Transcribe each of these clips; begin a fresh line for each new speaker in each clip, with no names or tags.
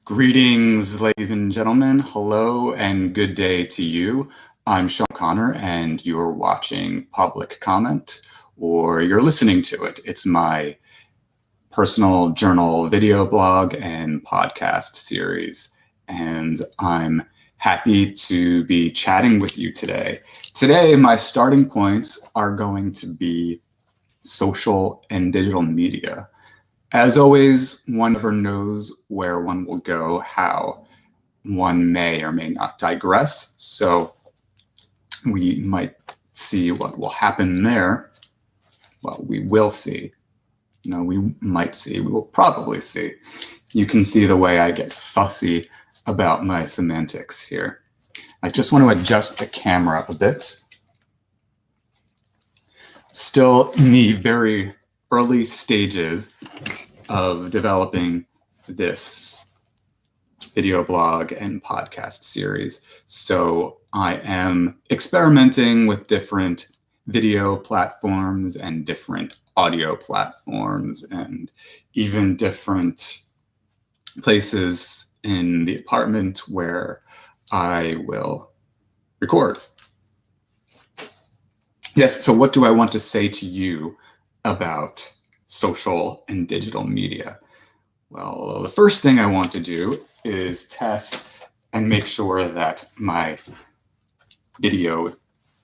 Greetings, ladies and gentlemen. Hello and good day to you. I'm Sean Connor, and you're watching Public Comment, or you're listening to it. It's my personal journal video blog and podcast series, and I'm happy to be chatting with you today. Today, my starting points are going to be social and digital media. As always, one never knows where one will go, how one may or may not digress. So we might see what will happen there. Well, we will see. No, we might see. We will probably see. You can see the way I get fussy about my semantics here. I just want to adjust the camera a bit. Still in the very early stages of developing this video blog and podcast series. So I am experimenting with different video platforms and different audio platforms and even different places in the apartment where I will record. Yes, so what do I want to say to you about social and digital media? Well, the first thing I want to do is test and make sure that my video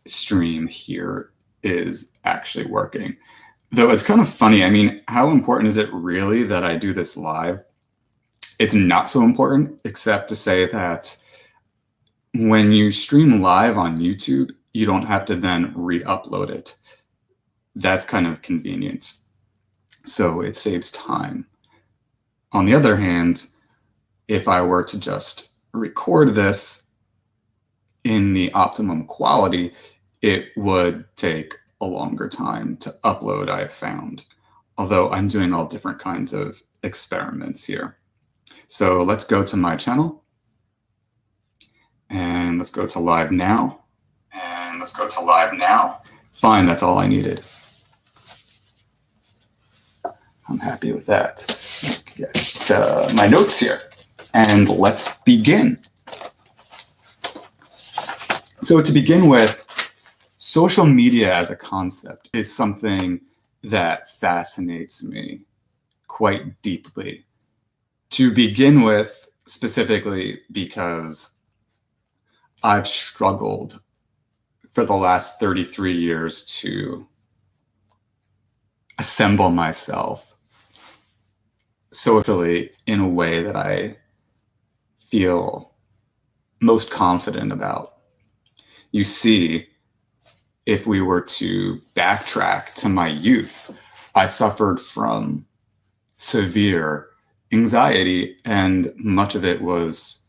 stream here is actually working. Though it's kind of funny, I mean, how important is it really that I do this live? It's not so important, except to say that when you stream live on YouTube, you don't have to then re-upload it. That's kind of convenient. So it saves time. On the other hand, if I were to just record this in the optimum quality, it would take a longer time to upload, I have found, although I'm doing all different kinds of experiments here. So let's go to my channel and let's go to live now. Fine, that's all I needed. I'm happy with that. Get my notes here, and let's begin. So to begin with, social media as a concept is something that fascinates me quite deeply. To begin with, specifically because I've struggled for the last 33 years to assemble myself socially in a way that I feel most confident about. You see, if we were to backtrack to my youth, I suffered from severe anxiety, and much of it was,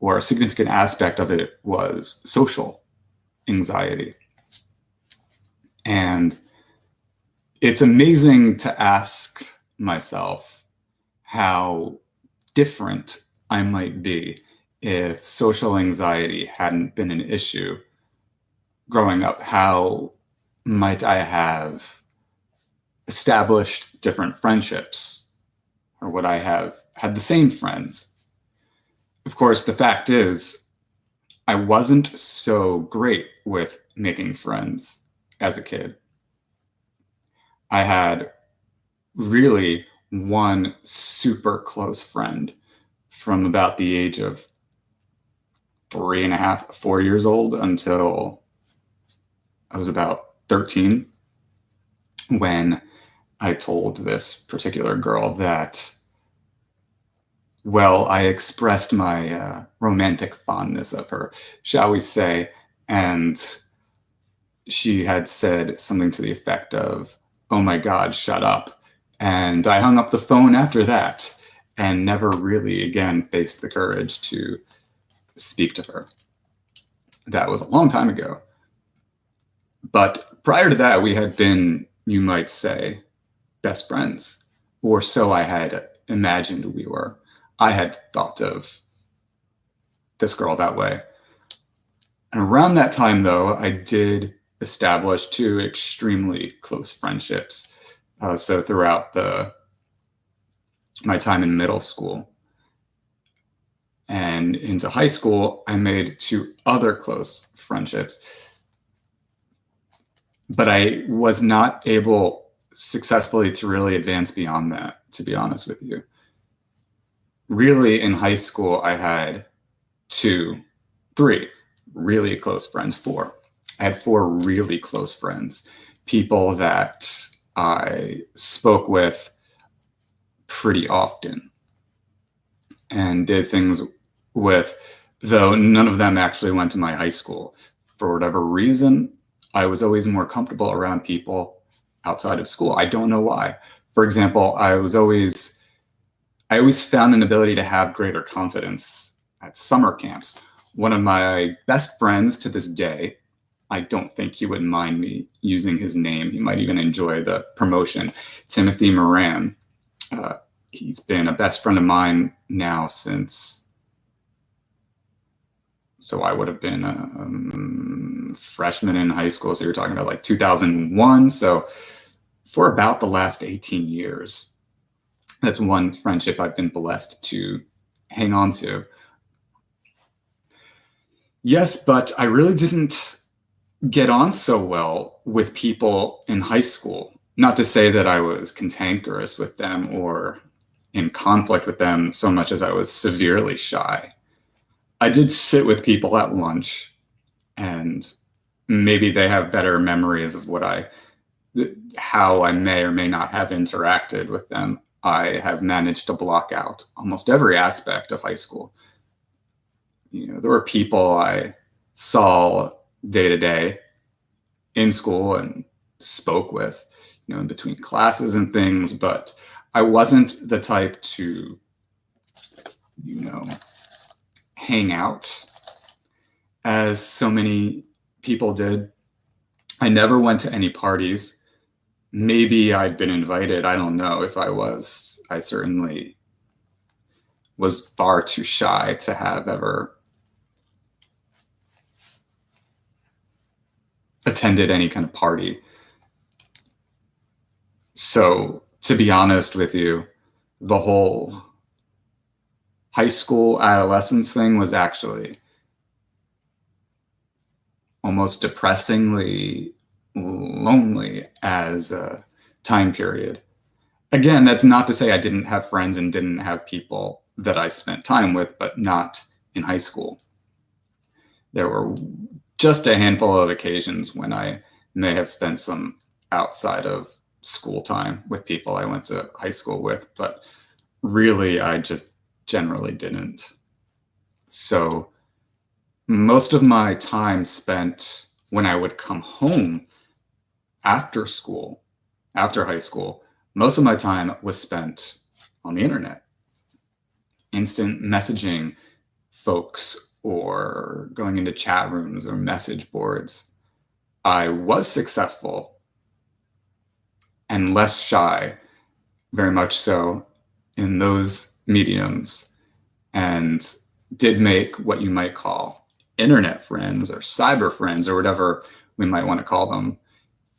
or a significant aspect of it was, social anxiety. And it's amazing to ask myself how different I might be if social anxiety hadn't been an issue growing up. How might I have established different friendships, or would I have had the same friends? Of course, the fact is, I wasn't so great with making friends as a kid. I had really one super close friend from about the age of 3.5, 4 years old until I was about 13, when I told this particular girl that, well, I expressed my romantic fondness of her, shall we say, and she had said something to the effect of, "Oh my God, shut up." And I hung up the phone after that and never really again faced the courage to speak to her. That was a long time ago. But prior to that, we had been, you might say, best friends, or so I had imagined we were. I had thought of this girl that way. And around that time, though, I did establish 2 extremely close friendships. So throughout my time in middle school, And into high school, I made 2 other close friendships, but I was not able successfully to really advance beyond that, to be honest with you. Really, in high school, I had 2, 3 really close friends, 4. I had 4 really close friends, people that I spoke with pretty often and did things with, though none of them actually went to my high school. For whatever reason, I was always more comfortable around people outside of school. I don't know why. For example, I always found an ability to have greater confidence at summer camps. One of my best friends to this day, I don't think he would mind me using his name. He might even enjoy the promotion. Timothy Moran. He's been a best friend of mine now since, so I would have been a freshman in high school. So you're talking about like 2001. So for about the last 18 years, that's one friendship I've been blessed to hang on to. Yes, but I really didn't get on so well with people in high school. Not to say that I was cantankerous with them or in conflict with them so much as I was severely shy. I did sit with people at lunch, and maybe they have better memories of how I may or may not have interacted with them. I have managed to block out almost every aspect of high school. There were people I saw day to day in school and spoke with, in between classes and things, but I wasn't the type to, hang out as so many people did. I never went to any parties. Maybe I'd been invited. I don't know if I was. I certainly was far too shy to have ever attended any kind of party. So, to be honest with you, the whole high school adolescence thing was actually almost depressingly lonely as a time period. Again, that's not to say I didn't have friends and didn't have people that I spent time with, but not in high school. There were just a handful of occasions when I may have spent some outside of school time with people I went to high school with, but really I just generally didn't. So most of my time spent when I would come home after school, after high school, most of my time was spent on the internet, instant messaging folks or going into chat rooms or message boards. I was successful and less shy, very much so, in those mediums, and did make what you might call internet friends or cyber friends or whatever we might want to call them,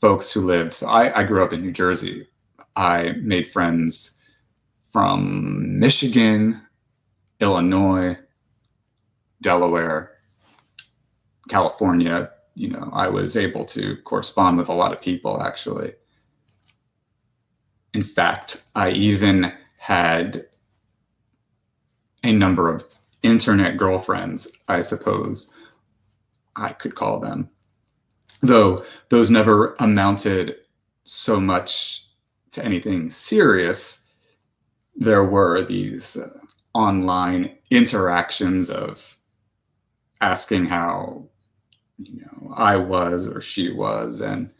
folks who lived. So I grew up in New Jersey. I made friends from Michigan, Illinois, Delaware, California. I was able to correspond with a lot of people, actually. In fact, I even had a number of internet girlfriends, I suppose I could call them. Though those never amounted so much to anything serious, there were these online interactions of asking how I was or she was, and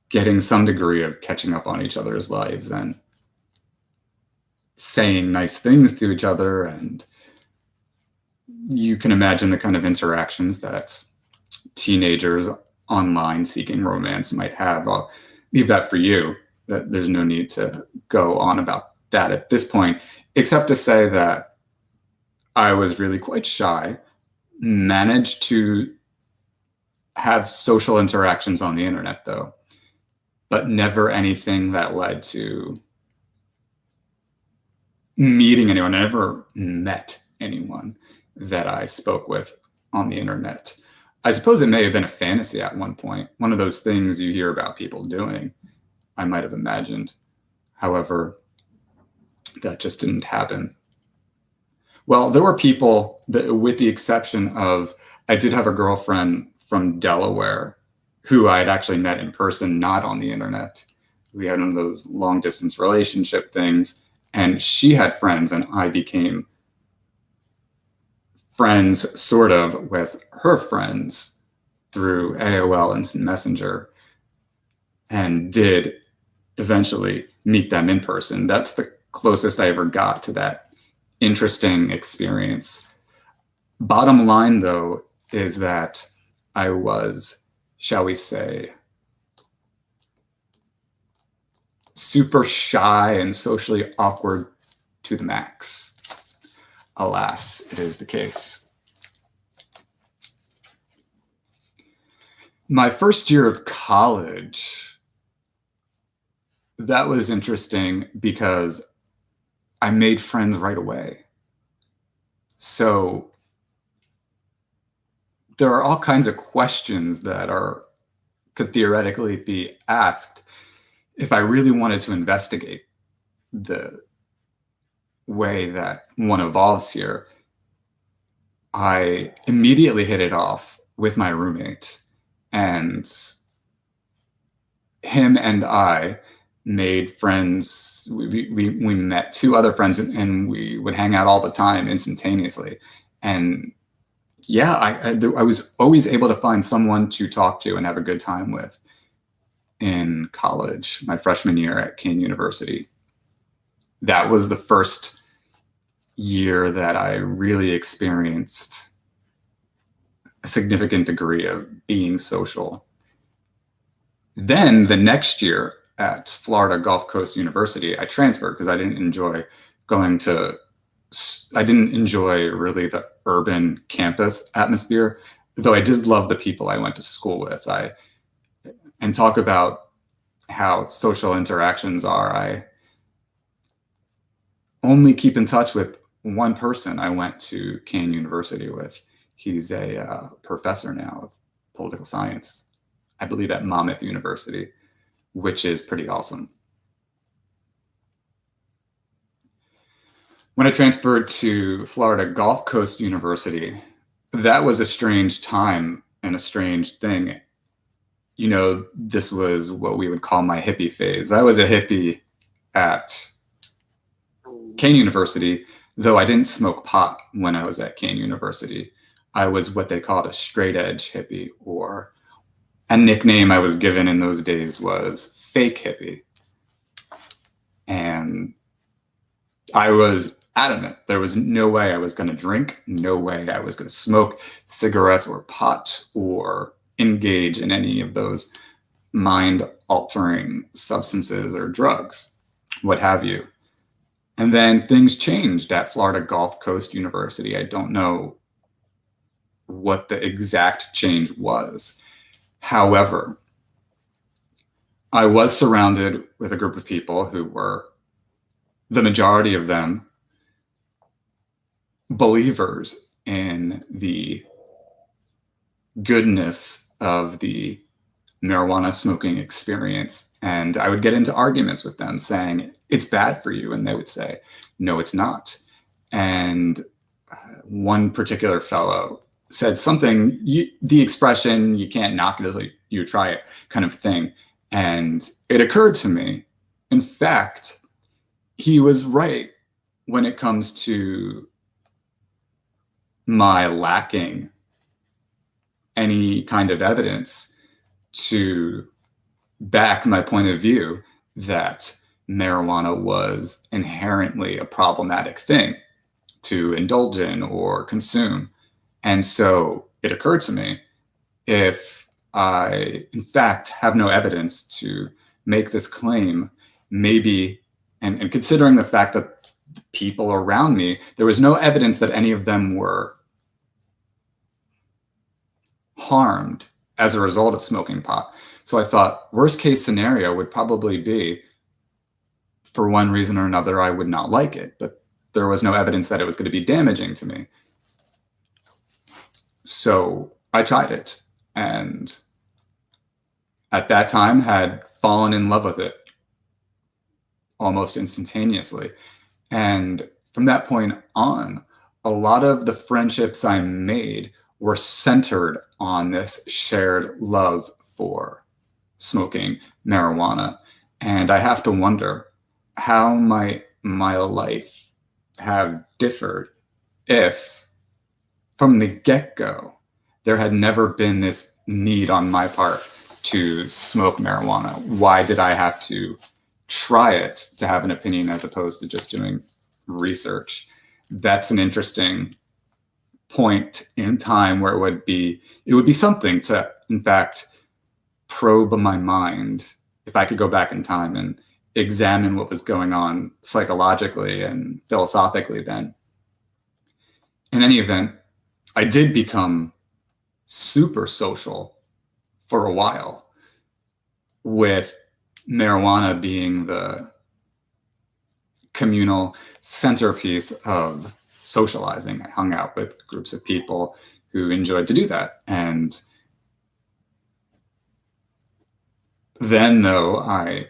getting some degree of catching up on each other's lives and saying nice things to each other. And you can imagine the kind of interactions that teenagers online seeking romance might have. I'll leave that for you. That there's no need to go on about that at this point, except to say that I was really quite shy, managed to have social interactions on the internet though, but never anything that led to meeting anyone. I never met anyone that I spoke with on the internet. I suppose it may have been a fantasy at one point, one of those things you hear about people doing, I might have imagined. However, that just didn't happen. Well, there were people that, with the exception of, I did have a girlfriend from Delaware who I had actually met in person, not on the internet. We had one of those long distance relationship things, and she had friends, and I became friends sort of with her friends through AOL Instant Messenger, and did eventually meet them in person. That's the closest I ever got to that interesting experience. Bottom line, though, is that I was, shall we say, super shy and socially awkward to the max. Alas, it is the case. My first year of college, that was interesting because I made friends right away. So there are all kinds of questions that could theoretically be asked if I really wanted to investigate the way that one evolves here. I immediately hit it off with my roommate, and him and I made friends. We met two other friends, and we would hang out all the time instantaneously. And yeah, I was always able to find someone to talk to and have a good time with in college, my freshman year at Kean University. That was the first year that I really experienced a significant degree of being social. Then the next year at Florida Gulf Coast University, I transferred because I didn't enjoy really the urban campus atmosphere, though I did love the people I went to school with. And talk about how social interactions are. I only keep in touch with one person I went to Kean University with. He's a professor now of political science, I believe at Monmouth University, which is pretty awesome. When I transferred to Florida Gulf Coast University, that was a strange time and a strange thing. You know, this was what we would call my hippie phase. I was a hippie at Kean University, though I didn't smoke pot when I was at Kean University. I was what they called a straight edge hippie, or a nickname I was given in those days was fake hippie. And I was adamant. There was no way I was going to drink, no way I was going to smoke cigarettes or pot or engage in any of those mind-altering substances or drugs, what have you. And then things changed at Florida Gulf Coast University. I don't know what the exact change was. However, I was surrounded with a group of people who were, the majority of them, believers in the goodness of the marijuana smoking experience. And I would get into arguments with them saying, it's bad for you. And they would say, no, it's not. And one particular fellow said something, the expression, you can't knock it until you try it kind of thing. And it occurred to me, in fact, he was right when it comes to my lacking any kind of evidence to back my point of view that marijuana was inherently a problematic thing to indulge in or consume. And so it occurred to me, if I, in fact, have no evidence to make this claim, maybe, and considering the fact that the people around me, there was no evidence that any of them were harmed as a result of smoking pot. So I thought, worst case scenario would probably be, for one reason or another, I would not like it. But there was no evidence that it was going to be damaging to me. So I tried it, and at that time had fallen in love with it almost instantaneously. And from that point on, a lot of the friendships I made were centered on this shared love for smoking marijuana. And I have to wonder, how might my life have differed if from the get-go there had never been this need on my part to smoke marijuana? Why did I have to try it to have an opinion as opposed to just doing research? That's an interesting point in time where it would be something to, in fact, probe my mind if I could go back in time and examine what was going on psychologically and philosophically then. In any event, I did become super social for a while, with marijuana being the communal centerpiece of socializing. I hung out with groups of people who enjoyed to do that. And then, though, I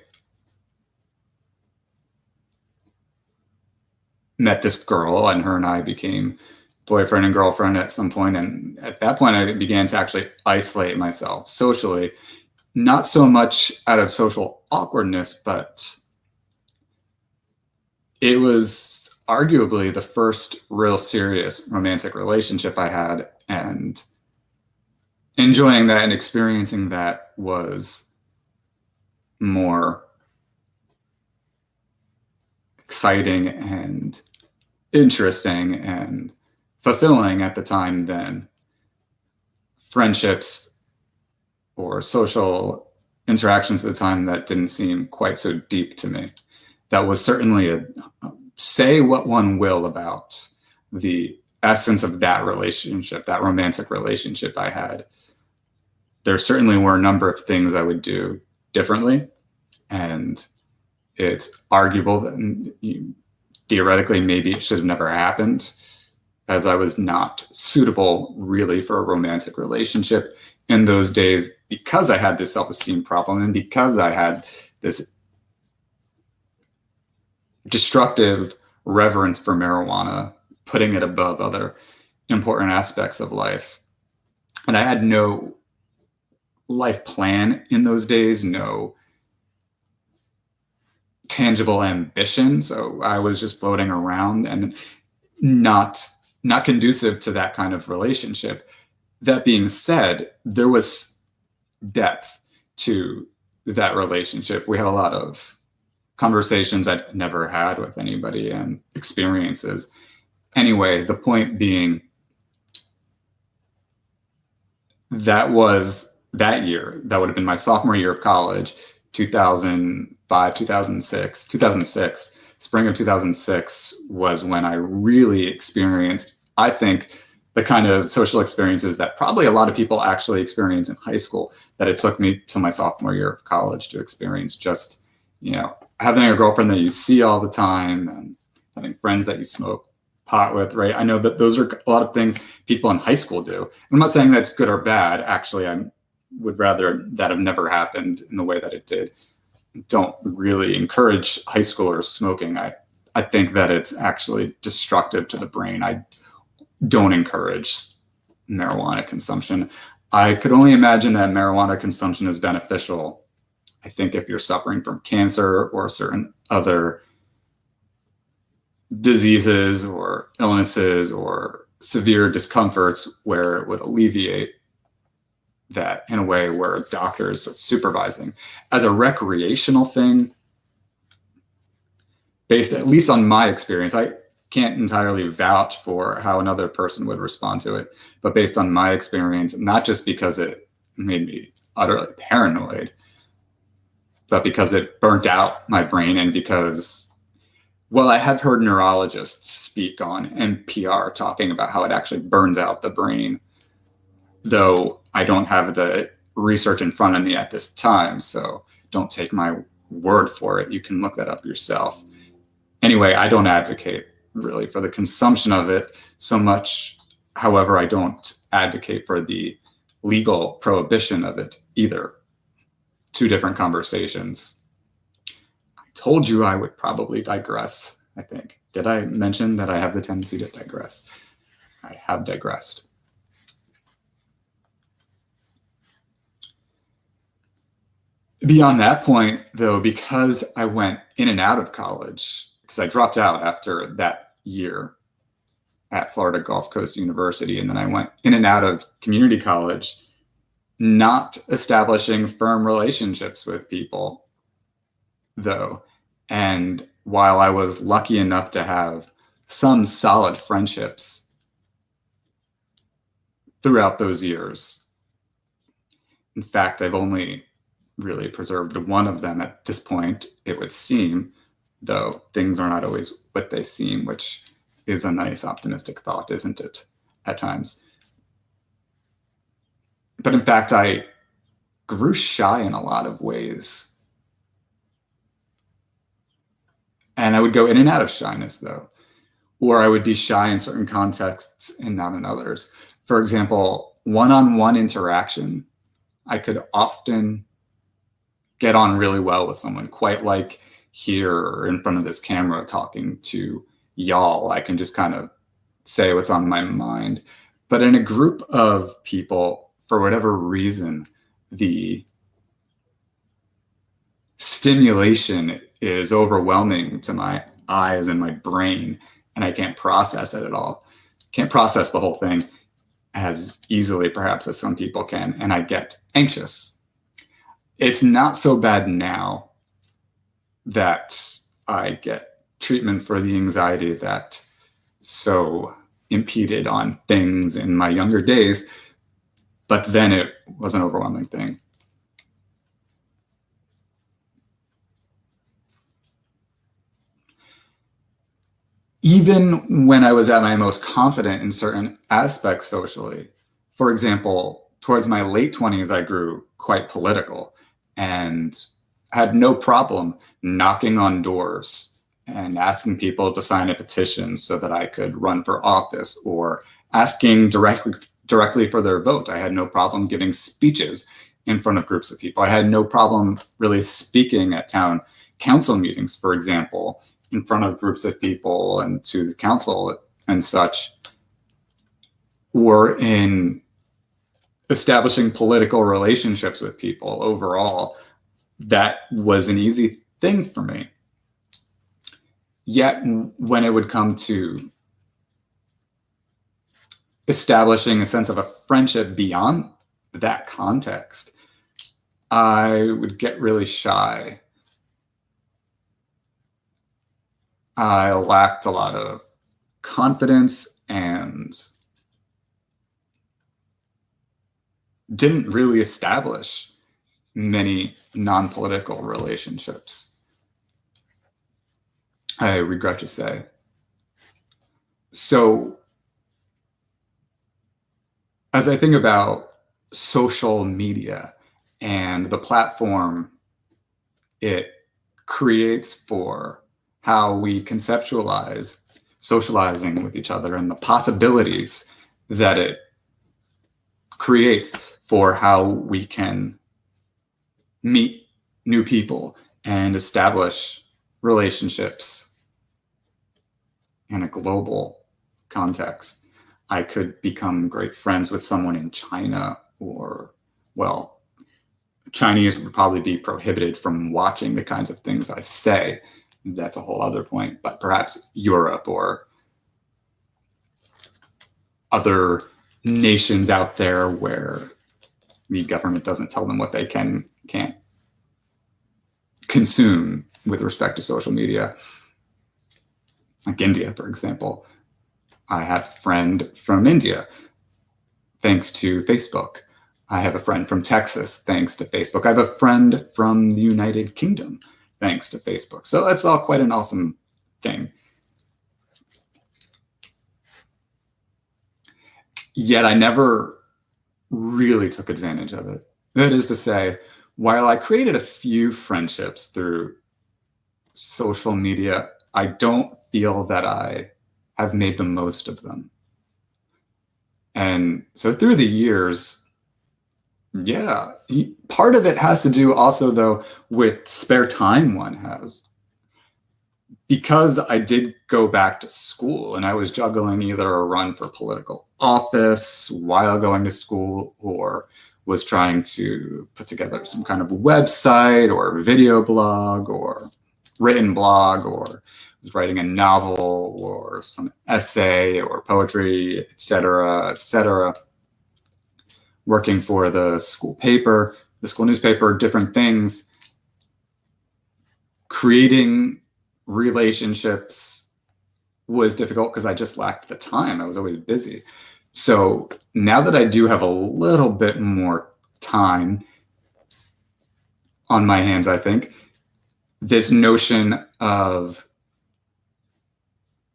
met this girl, and her and I became boyfriend and girlfriend at some point. And at that point, I began to actually isolate myself socially, not so much out of social awkwardness, but it was arguably the first real serious romantic relationship I had, and enjoying that and experiencing that was more exciting and interesting and fulfilling at the time than friendships or social interactions at the time that didn't seem quite so deep to me. That was certainly say what one will about the essence of that relationship, that romantic relationship I had. There certainly were a number of things I would do differently, and it's arguable that theoretically maybe it should have never happened, as I was not suitable really for a romantic relationship in those days, because I had this self-esteem problem and because I had this destructive reverence for marijuana, putting it above other important aspects of life. And I had no life plan in those days, no tangible ambition. So I was just floating around and not conducive to that kind of relationship. That being said, there was depth to that relationship. We had a lot of conversations I'd never had with anybody and experiences. Anyway, the point being, that was that year. That would have been my sophomore year of college, 2005, 2006, spring of 2006 was when I really experienced, I think, the kind of social experiences that probably a lot of people actually experience in high school, that it took me to my sophomore year of college to experience. Just, having a girlfriend that you see all the time and having friends that you smoke pot with, right? I know that those are a lot of things people in high school do. I'm not saying that's good or bad. Actually, I would rather that have never happened in the way that it did. Don't really encourage high schoolers smoking. I think that it's actually destructive to the brain. I don't encourage marijuana consumption. I could only imagine that marijuana consumption is beneficial, I think, if you're suffering from cancer or certain other diseases or illnesses or severe discomforts, where it would alleviate that in a way where a doctor is supervising. As a recreational thing, based at least on my experience, I can't entirely vouch for how another person would respond to it, but based on my experience, not just because it made me utterly paranoid, but because it burnt out my brain, and because, well, I have heard neurologists speak on NPR talking about how it actually burns out the brain, though I don't have the research in front of me at this time, so don't take my word for it. You can look that up yourself. Anyway, I don't advocate really for the consumption of it so much. However, I don't advocate for the legal prohibition of it either. Two different conversations. I told you I would probably digress, I think. Did I mention that I have the tendency to digress? I have digressed. Beyond that point, though, because I went in and out of college, because I dropped out after that year at Florida Gulf Coast University, and then I went in and out of community college, not establishing firm relationships with people, though. And while I was lucky enough to have some solid friendships throughout those years, in fact, I've only really preserved one of them at this point, it would seem, though things are not always what they seem, which is a nice optimistic thought, isn't it, at times? But in fact, I grew shy in a lot of ways. And I would go in and out of shyness, though, or I would be shy in certain contexts and not in others. For example, one-on-one interaction, I could often get on really well with someone, quite like here in front of this camera talking to y'all. I can just kind of say what's on my mind. But in a group of people, for whatever reason, the stimulation is overwhelming to my eyes and my brain, and I can't process it at all. Can't process the whole thing as easily, perhaps, as some people can, and I get anxious. It's not so bad now that I get treatment for the anxiety that so impeded on things in my younger days, but then it was an overwhelming thing. Even when I was at my most confident in certain aspects socially, for example, towards my late 20s, I grew quite political and had no problem knocking on doors and asking people to sign a petition so that I could run for office, or asking directly for their vote. I had no problem giving speeches in front of groups of people. I had no problem really speaking at town council meetings, for example, in front of groups of people and to the council and such, or in establishing political relationships with people overall. That was an easy thing for me. Yet when it would come to establishing a sense of a friendship beyond that context, I would get really shy. I lacked a lot of confidence and didn't really establish many non-political relationships, I regret to say. So as I think about social media and the platform it creates for how we conceptualize socializing with each other, and the possibilities that it creates for how we can meet new people and establish relationships in a global context. I could become great friends with someone in China, or, well, Chinese would probably be prohibited from watching the kinds of things I say. That's a whole other point, but perhaps Europe or other nations out there where the government doesn't tell them what they can't consume with respect to social media. Like India, for example. I have a friend from India, thanks to Facebook. I have a friend from Texas, thanks to Facebook. I have a friend from the United Kingdom, thanks to Facebook. So that's all quite an awesome thing. Yet I never really took advantage of it. That is to say, while I created a few friendships through social media, I don't feel that I have made the most of them. And so through the years, yeah, part of it has to do also, though, with spare time one has. Because I did go back to school and I was juggling either a run for political office while going to school, or was trying to put together some kind of website or video blog or written blog, or was writing a novel or some essay or poetry, etc., working for the school paper, the school newspaper, different things, creating relationships was difficult because I just lacked the time. I was always busy. So now that I do have a little bit more time on my hands, I think this notion of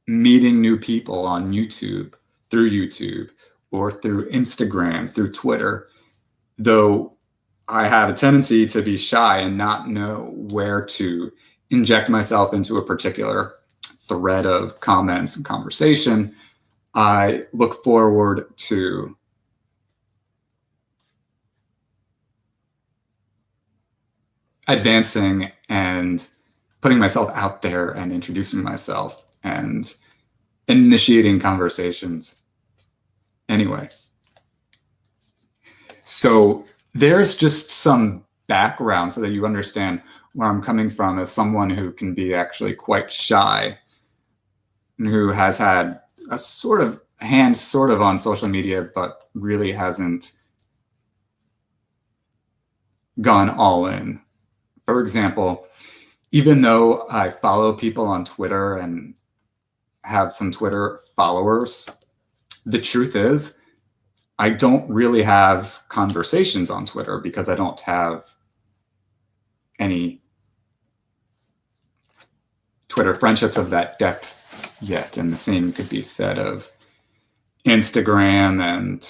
meeting new people on YouTube, through YouTube, or through Instagram, through Twitter, though I have a tendency to be shy and not know where to inject myself into a particular thread of comments and conversation, I look forward to advancing and putting myself out there and introducing myself and initiating conversations. Anyway, so there's just some background so that you understand where I'm coming from as someone who can be actually quite shy and who has had a sort of hand on social media, but really hasn't gone all in. For example, even though I follow people on Twitter and have some Twitter followers, the truth is I don't really have conversations on Twitter because I don't have any Twitter friendships of that depth yet. And the same could be said of Instagram and,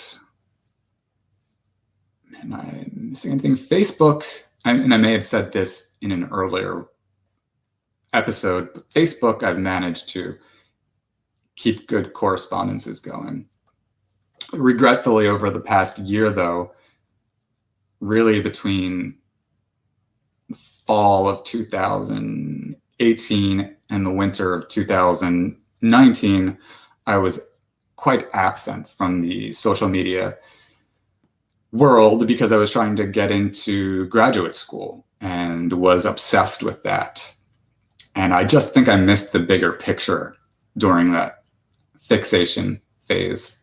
am I missing anything? Facebook. And I may have said this in an earlier episode, but Facebook, I've managed to keep good correspondences going. Regretfully, over the past year, though, really between the fall of 2018 and the winter of 2019, I was quite absent from the social media world because I was trying to get into graduate school and was obsessed with that. And I just think I missed the bigger picture during that fixation phase,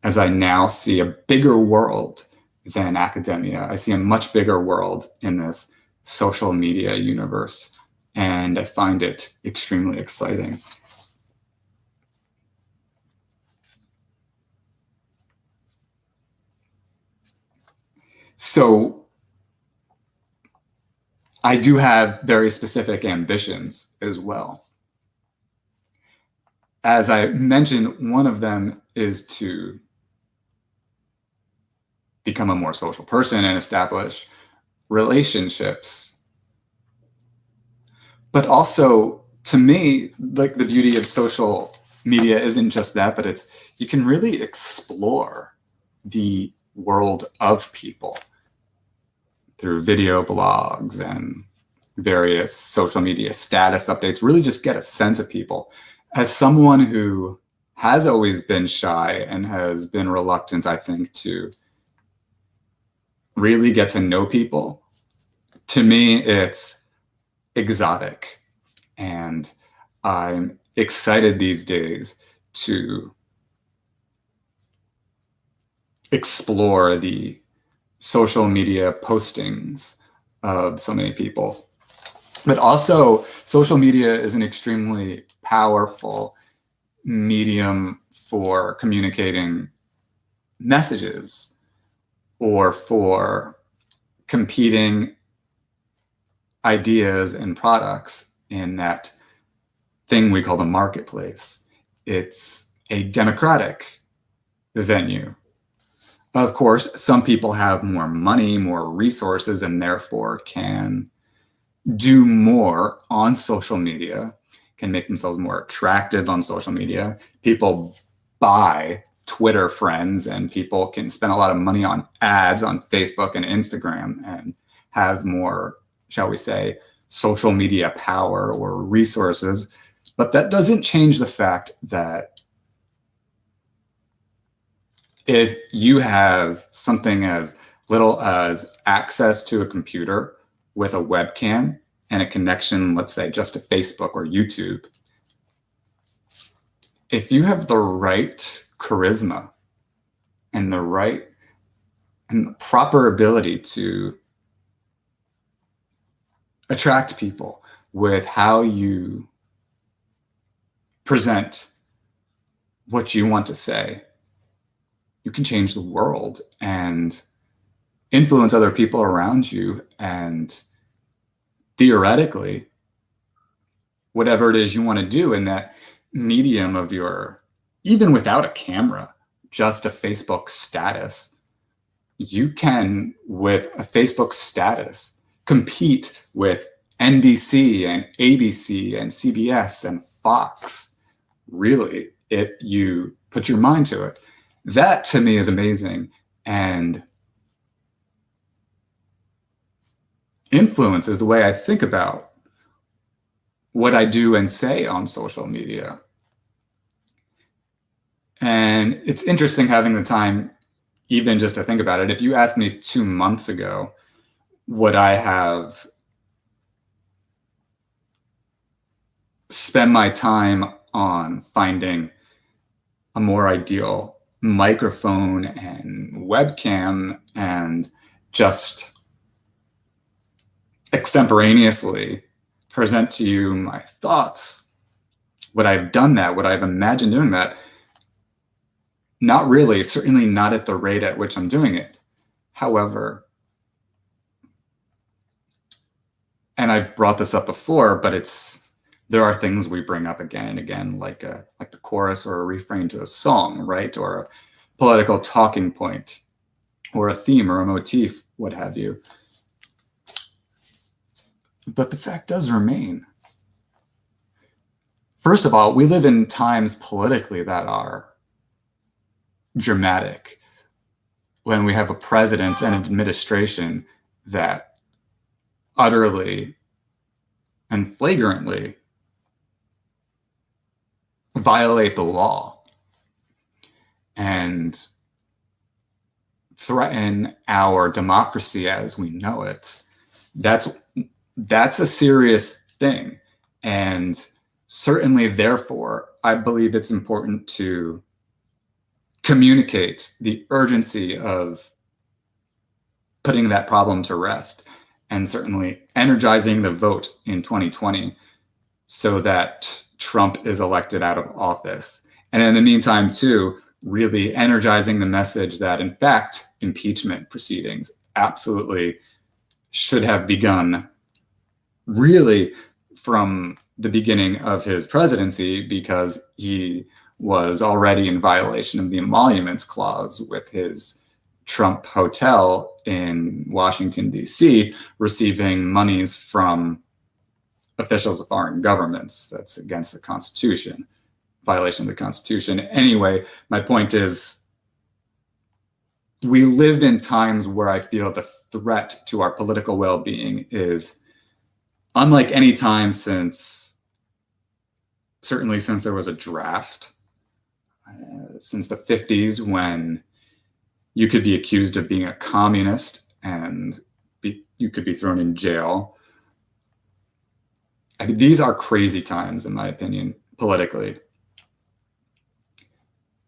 as I now see a bigger world than academia. I see a much bigger world in this social media universe, and I find it extremely exciting. So I do have very specific ambitions as well. As I mentioned, one of them is to become a more social person and establish relationships. But also, to me, like, the beauty of social media isn't just that, but it's you can really explore the world of people through video blogs and various social media status updates, really just get a sense of people. As someone who has always been shy and has been reluctant, I think, to really get to know people, to me, it's exotic. And I'm excited these days to explore the social media postings of so many people. But also, social media is an extremely powerful medium for communicating messages or for competing ideas and products in that thing we call the marketplace. It's a democratic venue. Of course, some people have more money, more resources, and therefore can do more on social media can make themselves more attractive on social media. People buy Twitter friends, and people can spend a lot of money on ads on Facebook and Instagram and have more, shall we say, social media power or resources. But that doesn't change the fact that if you have something as little as access to a computer with a webcam and a connection, let's say just to Facebook or YouTube, if you have the right charisma and the right and the proper ability to attract people with how you present what you want to say, you can change the world and influence other people around you. And theoretically, whatever it is you want to do in that medium of your, even without a camera, just a Facebook status, you can, with a Facebook status, compete with NBC and ABC and CBS and Fox, really, if you put your mind to it. That to me is amazing. And influence is the way I think about what I do and say on social media. And it's interesting having the time even just to think about it. If you asked me 2 months ago, would I have spent my time on finding a more ideal microphone and webcam and just extemporaneously present to you my thoughts, would I have done that? Would I have imagined doing that? Not really, certainly not at the rate at which I'm doing it. However, and I've brought this up before, but there are things we bring up again and again, like the chorus or a refrain to a song, right? Or a political talking point, or a theme or a motif, what have you. But the fact does remain. First of all, we live in times politically that are dramatic, when we have a president and an administration that utterly and flagrantly violate the law and threaten our democracy as we know it. That's a serious thing. And certainly, therefore, I believe it's important to communicate the urgency of putting that problem to rest, and certainly energizing the vote in 2020 so that Trump is elected out of office. And in the meantime, too, really energizing the message that, in fact, impeachment proceedings absolutely should have begun really from the beginning of his presidency, because he was already in violation of the emoluments clause with his Trump Hotel in Washington, D.C., receiving monies from officials of foreign governments. That's against the Constitution, violation of the Constitution. Anyway, my point is, we live in times where I feel the threat to our political well-being is unlike any time certainly since there was a draft, since the 50s, when you could be accused of being a communist and you could be thrown in jail. I mean, these are crazy times, in my opinion, politically.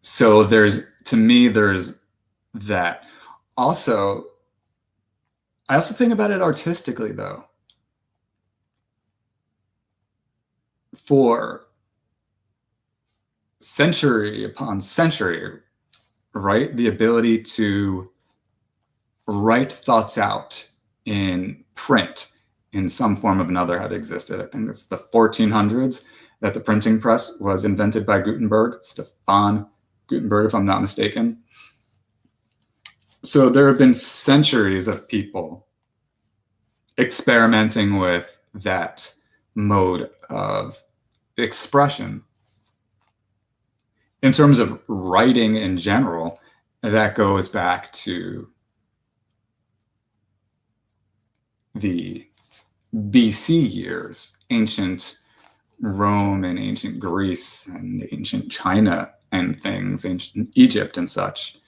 So there's that. Also, I also think about it artistically, though. For century upon century, right? The ability to write thoughts out in print in some form or another have existed. I think it's the 1400s that the printing press was invented by Gutenberg, Stefan Gutenberg, if I'm not mistaken. So there have been centuries of people experimenting with that mode of expression. In terms of writing in general, that goes back to the BC years, ancient Rome and ancient Greece and ancient China and things, ancient Egypt and such,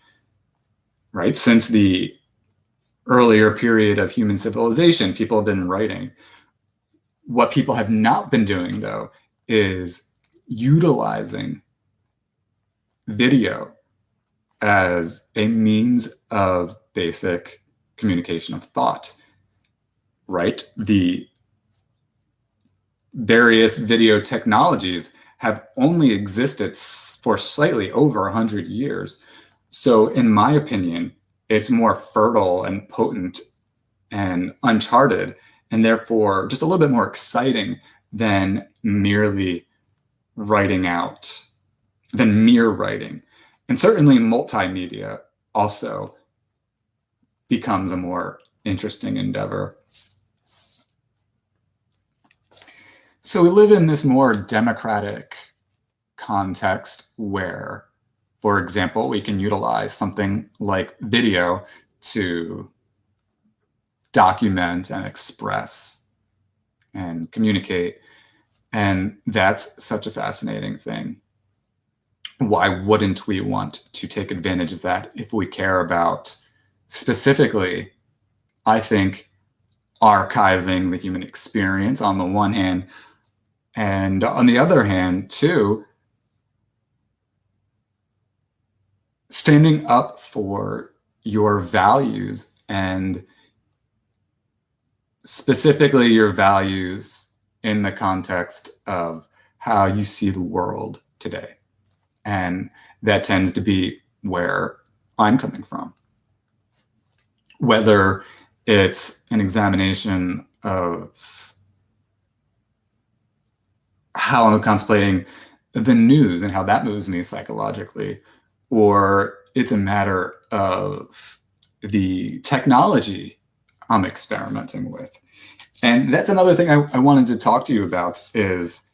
right? Since the earlier period of human civilization, people have been writing. What people have not been doing, though, is utilizing video as a means of basic communication of thought, right? The various video technologies have only existed for slightly over 100 years. So in my opinion, it's more fertile and potent and uncharted, and therefore just a little bit more exciting than merely writing out, than mere writing. And certainly multimedia also becomes a more interesting endeavor. So we live in this more democratic context where, for example, we can utilize something like video to document and express and communicate. And that's such a fascinating thing. Why wouldn't we want to take advantage of that if we care about, specifically, I think, archiving the human experience on the one hand, and on the other hand, too, standing up for your values, and specifically your values in the context of how you see the world today. And that tends to be where I'm coming from. Whether it's an examination of how I'm contemplating the news and how that moves me psychologically, or it's a matter of the technology I'm experimenting with. And that's another thing I wanted to talk to you about, is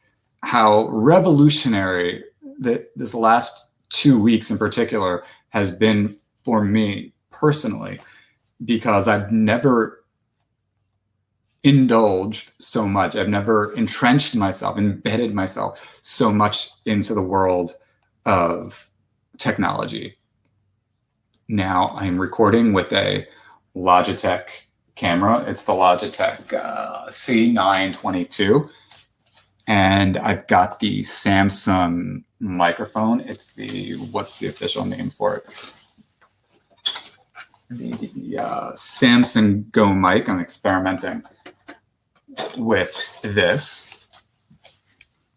how revolutionary this last 2 weeks in particular has been for me personally, because I've never indulged so much. I've never entrenched myself, embedded myself so much into the world of technology. Now I'm recording with a Logitech camera. It's the Logitech C922. And I've got the Samsung microphone. It's the, what's the official name for it? The Samsung Go mic. I'm experimenting with this.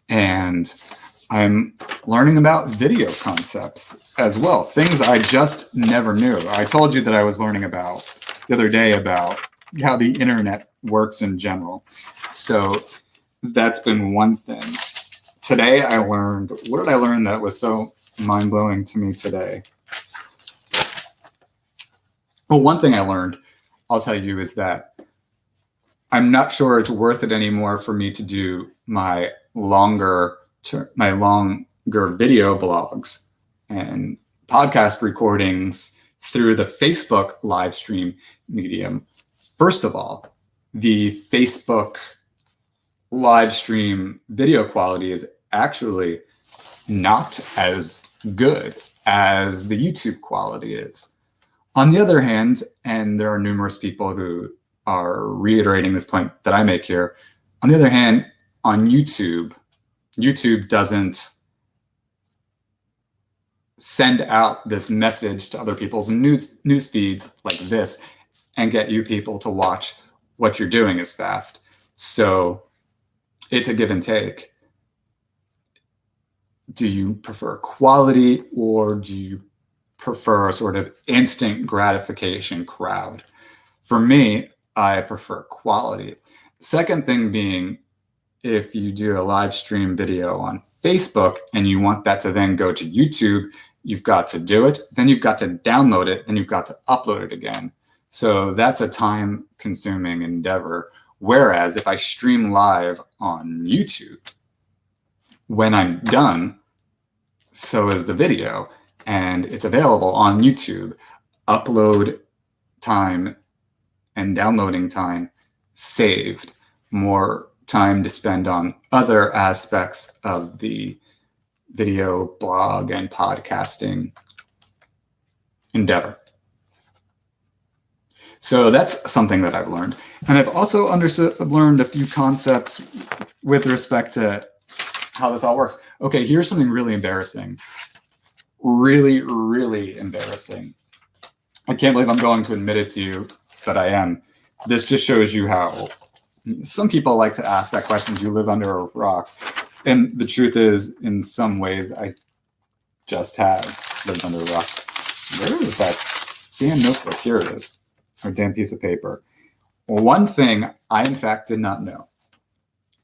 And I'm learning about video concepts as well, things I just never knew. I told you that I was learning about the other day about how the internet works in general. So that's been one thing. Today I learned, what did I learn that was so mind-blowing to me today? Well, one thing I learned, I'll tell you, is that I'm not sure it's worth it anymore for me to do my longer video blogs and podcast recordings through the Facebook live stream medium. First of all, the Facebook live stream video quality is actually not as good as the YouTube quality is. On the other hand, and there are numerous people who are reiterating this point that I make here, on the other hand, on YouTube doesn't send out this message to other people's news feeds like this and get you people to watch what you're doing as fast. So it's a give and take. Do you prefer quality, or do you prefer a sort of instant gratification crowd? For me, I prefer quality. Second thing being, if you do a live stream video on Facebook and you want that to then go to YouTube, you've got to do it, then you've got to download it, then you've got to upload it again. So that's a time-consuming endeavor. Whereas if I stream live on YouTube, when I'm done, so is the video, and it's available on YouTube. Upload time and downloading time saved, more time to spend on other aspects of the video, blog, and podcasting endeavor. So that's something that I've learned. And I've also learned a few concepts with respect to how this all works. Okay, here's something really embarrassing. Really, really embarrassing. I can't believe I'm going to admit it to you, but I am. This just shows you how some people like to ask that question, do you live under a rock? And the truth is, in some ways, I just have lived under a rock. Where is that damn notebook? Here it is, or damn piece of paper. One thing I, in fact, did not know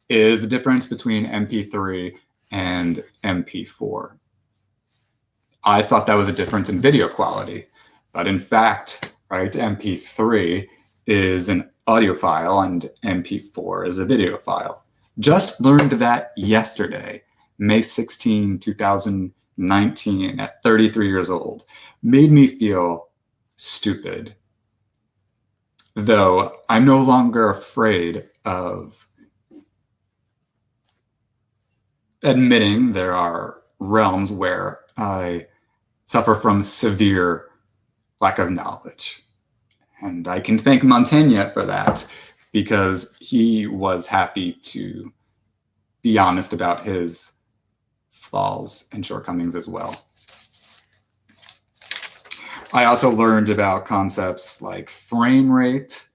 is the difference between MP3 and MP4. I thought that was a difference in video quality, but in fact, right, MP3 is an audio file and MP4 is a video file. Just learned that yesterday, May 16, 2019, at 33 years old. Made me feel stupid. Though I'm no longer afraid of admitting there are realms where I suffer from severe lack of knowledge. And I can thank Montaigne for that, because he was happy to be honest about his flaws and shortcomings as well. I also learned about concepts like frame rate,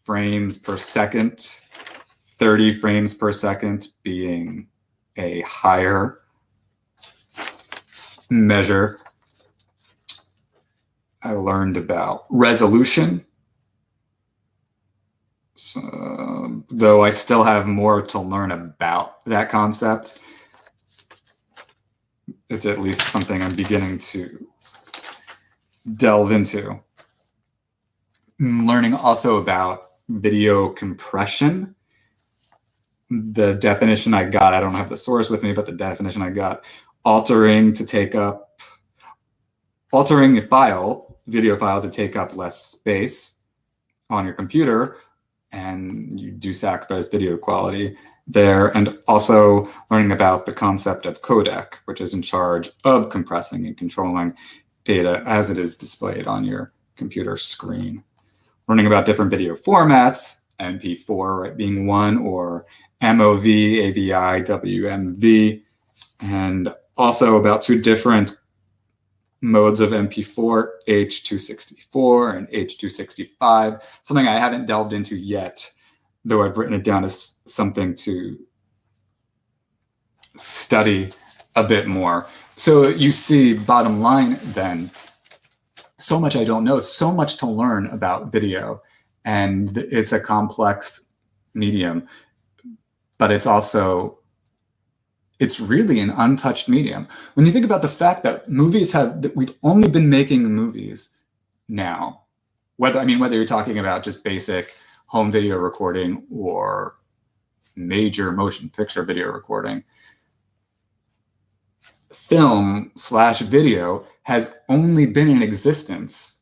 frames per second, 30 frames per second being a higher measure. I learned about resolution, so, though I still have more to learn about that concept. It's at least something I'm beginning to delve into. Learning also about video compression. The definition I got, I don't have the source with me, but the definition I got, altering a video file to take up less space on your computer, and you do sacrifice video quality there. And also learning about the concept of codec, which is in charge of compressing and controlling data as it is displayed on your computer screen. Learning about different video formats, MP4 right, being one, or MOV, AVI, WMV, and also about two different modes of MP4, H.264 and H.265, something I haven't delved into yet, though I've written it down as something to study a bit more. So you see, bottom line then, so much I don't know, so much to learn about video, and it's a complex medium, but it's really an untouched medium. When you think about the fact that we've only been making movies now, whether you're talking about just basic home video recording or major motion picture video recording, film/video has only been in existence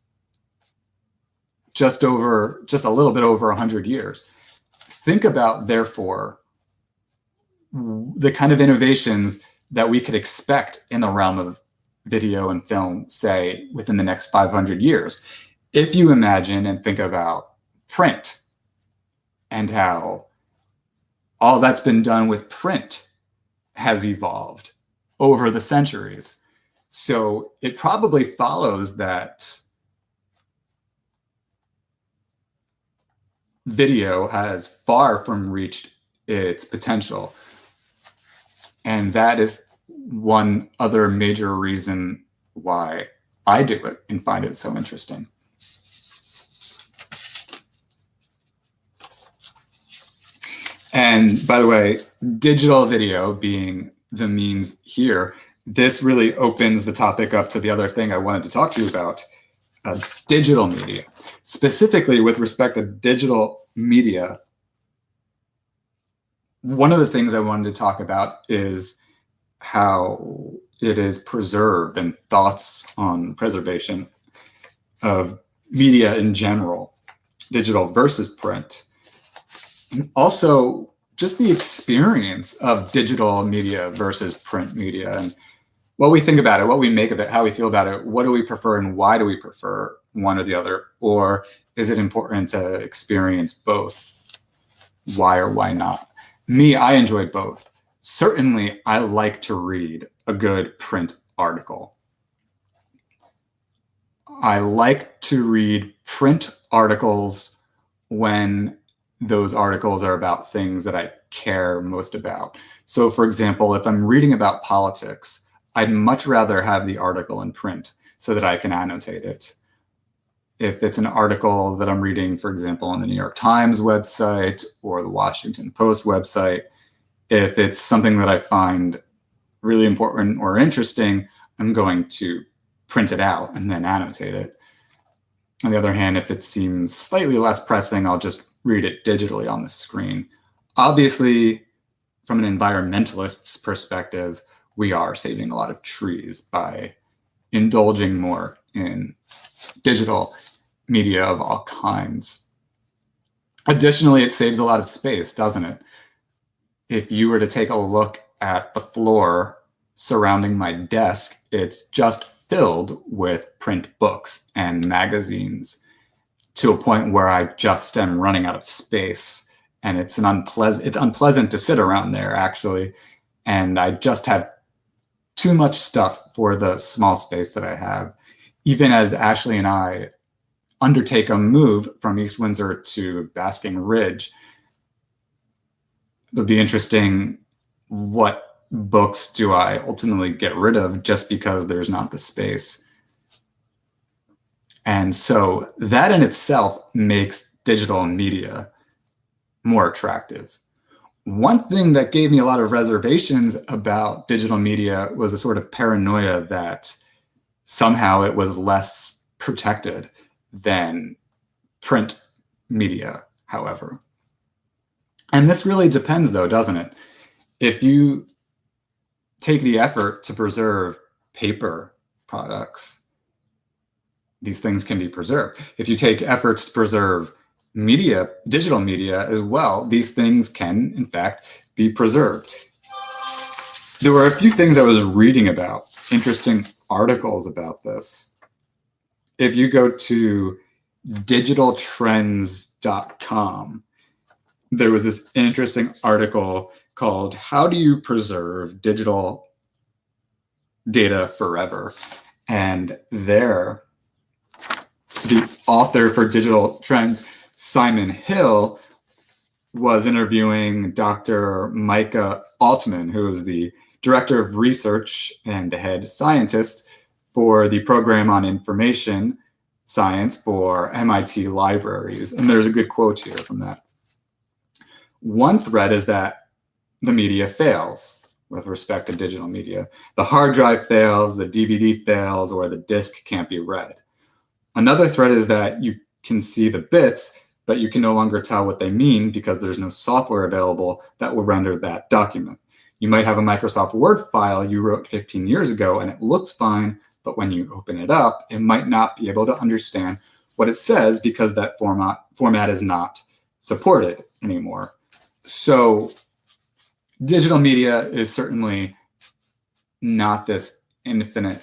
just a little bit over 100 years. Think about, therefore, the kind of innovations that we could expect in the realm of video and film, say, within the next 500 years. If you imagine and think about print and how all that's been done with print has evolved over the centuries. So it probably follows that video has far from reached its potential. And that is one other major reason why I do it and find it so interesting. And by the way, digital video being the means here, this really opens the topic up to the other thing I wanted to talk to you about, digital media. Specifically with respect to digital media, one of the things I wanted to talk about is how it is preserved and thoughts on preservation of media in general, digital versus print. And also just the experience of digital media versus print media, and what we think about it, what we make of it, how we feel about it, what do we prefer and why do we prefer one or the other? Or is it important to experience both? Why or why not? Me, I enjoy both. Certainly, I like to read a good print article. I like to read print articles when those articles are about things that I care most about. So, for example, if I'm reading about politics, I'd much rather have the article in print so that I can annotate it. If it's an article that I'm reading, for example, on the New York Times website or the Washington Post website, if it's something that I find really important or interesting, I'm going to print it out and then annotate it. On the other hand, if it seems slightly less pressing, I'll just read it digitally on the screen. Obviously, from an environmentalist's perspective, we are saving a lot of trees by indulging more in digital media of all kinds. Additionally, it saves a lot of space, doesn't it? If you were to take a look at the floor surrounding my desk, it's just filled with print books and magazines to a point where I just am running out of space. And it's unpleasant to sit around there, actually. And I just have too much stuff for the small space that I have. Even as Ashley and I undertake a move from East Windsor to Basking Ridge, it'll be interesting, what books do I ultimately get rid of just because there's not the space? And so that in itself makes digital media more attractive. One thing that gave me a lot of reservations about digital media was a sort of paranoia that somehow it was less protected than print media, however. And this really depends, though, doesn't it? If you take the effort to preserve paper products, these things can be preserved. If you take efforts to preserve media, digital media as well, these things can, in fact, be preserved. There were a few things I was reading about, interesting articles about this. If you go to digitaltrends.com, there was this interesting article called "How Do You Preserve Digital Data Forever?" And there, the author for Digital Trends, Simon Hill, was interviewing Dr. Micah Altman, who is the director of research and head scientist for the program on information science for MIT libraries. And there's a good quote here from that. One threat is that the media fails with respect to digital media. The hard drive fails, the DVD fails, or the disk can't be read. Another threat is that you can see the bits, but you can no longer tell what they mean because there's no software available that will render that document. You might have a Microsoft Word file you wrote 15 years ago and it looks fine, but when you open it up, it might not be able to understand what it says because that format is not supported anymore. So digital media is certainly not this immortal,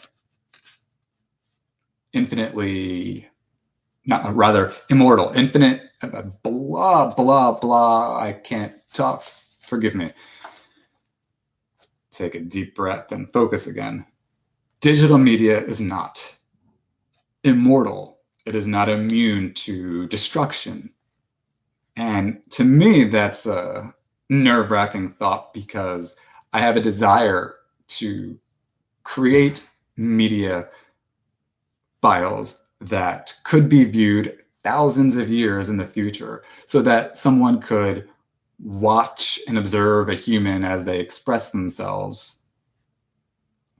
infinite, blah, blah, blah. I can't talk. Forgive me. Take a deep breath and focus again. Digital media is not immortal. It is not immune to destruction. And to me, that's a nerve-wracking thought because I have a desire to create media files that could be viewed thousands of years in the future so that someone could watch and observe a human as they express themselves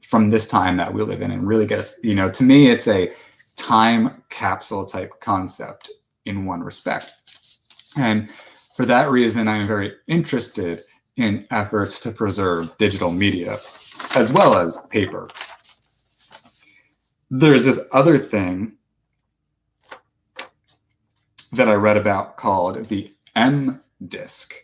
from this time that we live in and really get us, to me, it's a time capsule type concept in one respect. And for that reason, I'm very interested in efforts to preserve digital media. as well as paper. There's this other thing that I read about called the M-Disc.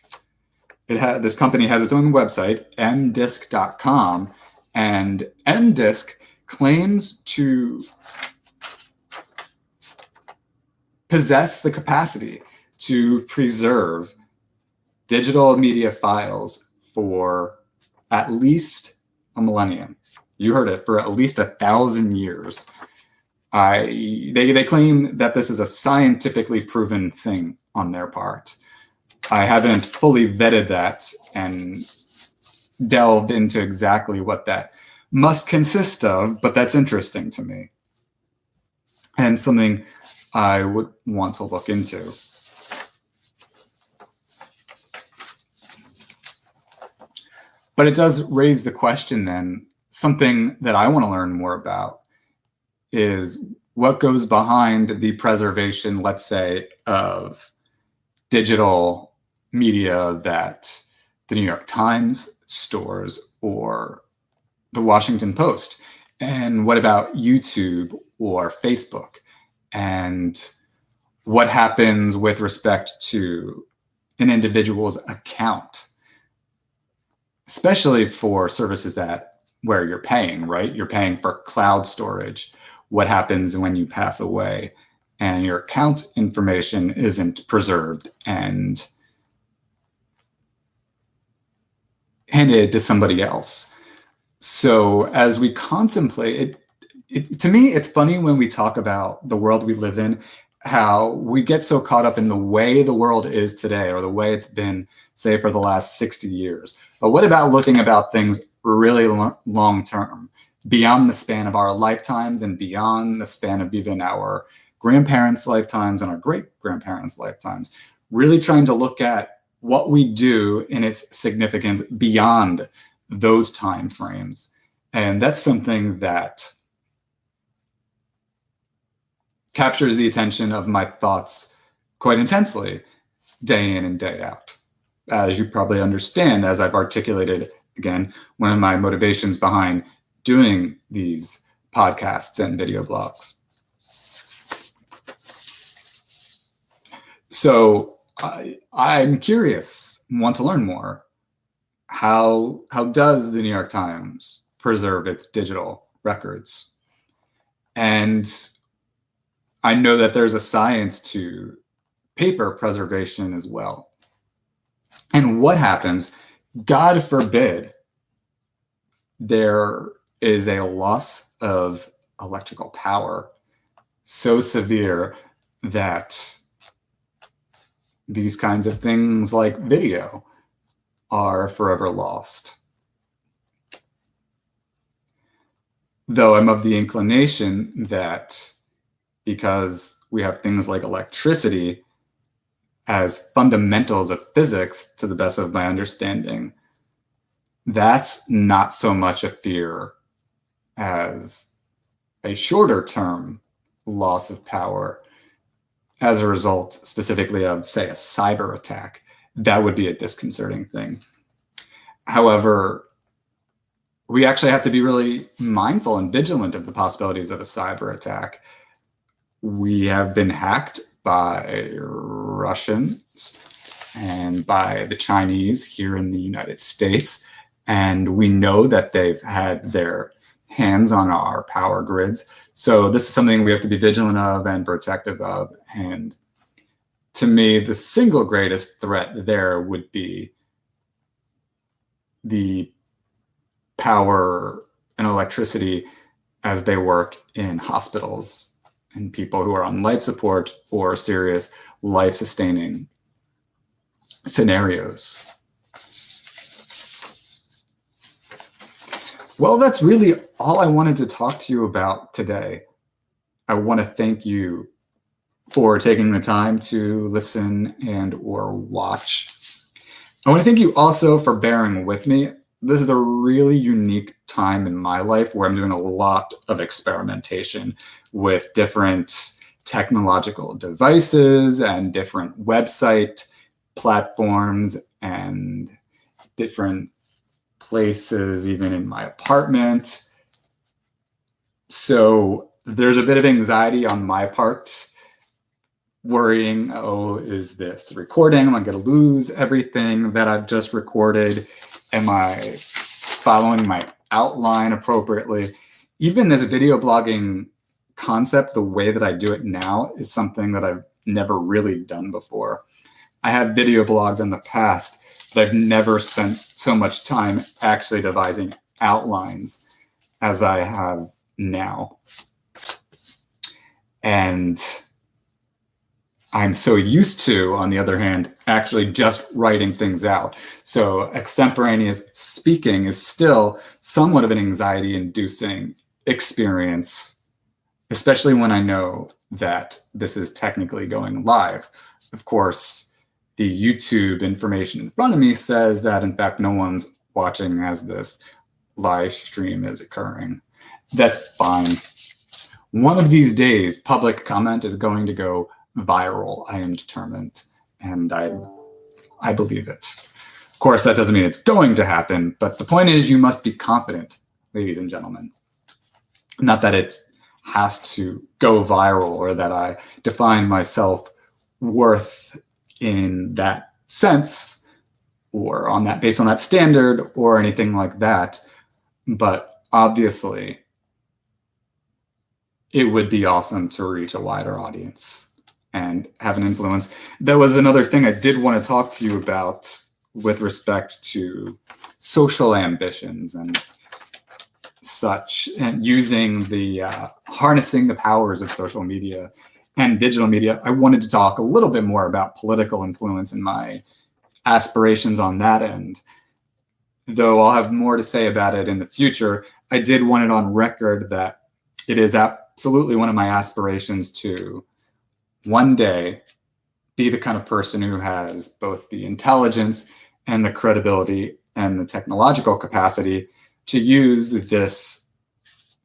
This company has its own website, mdisc.com, and M-Disc claims to possess the capacity to preserve digital media files for at least a millennium. You heard it, for at least 1,000 years. They claim that this is a scientifically proven thing on their part. I haven't fully vetted that and delved into exactly what that must consist of, but that's interesting to me and something I would want to look into. But it does raise the question then, something that I want to learn more about is what goes behind the preservation, let's say, of digital media that the New York Times stores or the Washington Post. And what about YouTube or Facebook? And what happens with respect to an individual's account, especially for services where you're paying, right? You're paying for cloud storage. What happens when you pass away and your account information isn't preserved and handed to somebody else? So as we contemplate it, to me, it's funny when we talk about the world we live in, how we get so caught up in the way the world is today or the way it's been, say, for the last 60 years. But what about looking about things really long term, beyond the span of our lifetimes and beyond the span of even our grandparents' lifetimes and our great-grandparents' lifetimes, really trying to look at what we do in its significance beyond those time frames. And that's something that captures the attention of my thoughts quite intensely, day in and day out. As you probably understand, as I've articulated, again, one of my motivations behind doing these podcasts and video blogs. So I'm curious, want to learn more. How does the New York Times preserve its digital records? And I know that there's a science to paper preservation as well. And what happens, God forbid, there is a loss of electrical power so severe that these kinds of things like video are forever lost. Though I'm of the inclination that because we have things like electricity as fundamentals of physics, to the best of my understanding, that's not so much a fear as a shorter term loss of power as a result specifically of, say, a cyber attack. That would be a disconcerting thing. However, we actually have to be really mindful and vigilant of the possibilities of a cyber attack. We have been hacked by Russians and by the Chinese here in the United States. And we know that they've had their hands on our power grids. So this is something we have to be vigilant of and protective of. And to me, the single greatest threat there would be the power and electricity as they work in hospitals and people who are on life support or serious life-sustaining scenarios. Well, that's really all I wanted to talk to you about today. I want to thank you for taking the time to listen and or watch. I want to thank you also for bearing with me. This is a really unique time in my life where I'm doing a lot of experimentation with different technological devices and different website platforms and different places, even in my apartment. So there's a bit of anxiety on my part, worrying, oh, is this recording? Am I going to lose everything that I've just recorded? Am I following my outline appropriately? Even this video blogging concept, the way that I do it now, is something that I've never really done before. I have video blogged in the past, but I've never spent so much time actually devising outlines as I have now. And I'm so used to, on the other hand, actually just writing things out. So extemporaneous speaking is still somewhat of an anxiety-inducing experience, especially when I know that this is technically going live. Of course, the YouTube information in front of me says that, in fact, no one's watching as this live stream is occurring. That's fine. One of these days, public comment is going to go viral, I am determined, and I believe it. Of course, that doesn't mean it's going to happen, but the point is you must be confident, ladies and gentlemen. Not that it has to go viral or that I define my self-worth in that sense or on that, based on that standard or anything like that. But obviously, it would be awesome to reach a wider audience and have an influence. There was another thing I did want to talk to you about with respect to social ambitions and such, and using the harnessing the powers of social media and digital media. I wanted to talk a little bit more about political influence and my aspirations on that end. Though I'll have more to say about it in the future, I did want it on record that it is absolutely one of my aspirations to one day be the kind of person who has both the intelligence and the credibility and the technological capacity to use this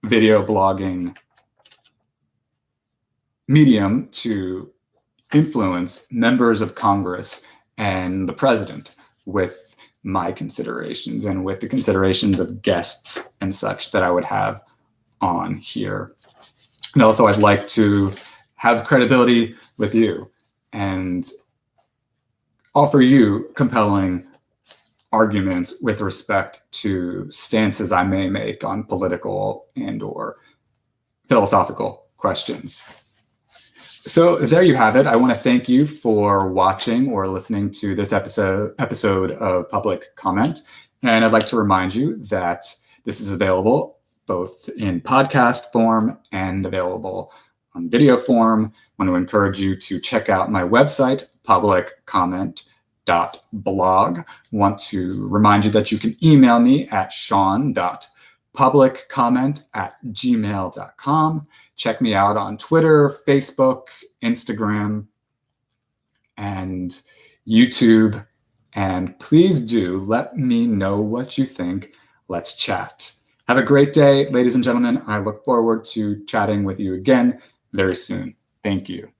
video blogging medium to influence members of Congress and the president with my considerations and with the considerations of guests and such that I would have on here. And also, I'd like to have credibility with you and offer you compelling arguments with respect to stances I may make on political and or philosophical questions. So there you have it. I want to thank you for watching or listening to this episode of Public Comment. And I'd like to remind you that this is available both in podcast form and available on video form. I want to encourage you to check out my website, publiccomment.blog. I want to remind you that you can email me at sean.publiccomment@gmail.com. Check me out on Twitter, Facebook, Instagram, and YouTube. And please do let me know what you think. Let's chat. Have a great day, ladies and gentlemen. I look forward to chatting with you again very soon. Thank you.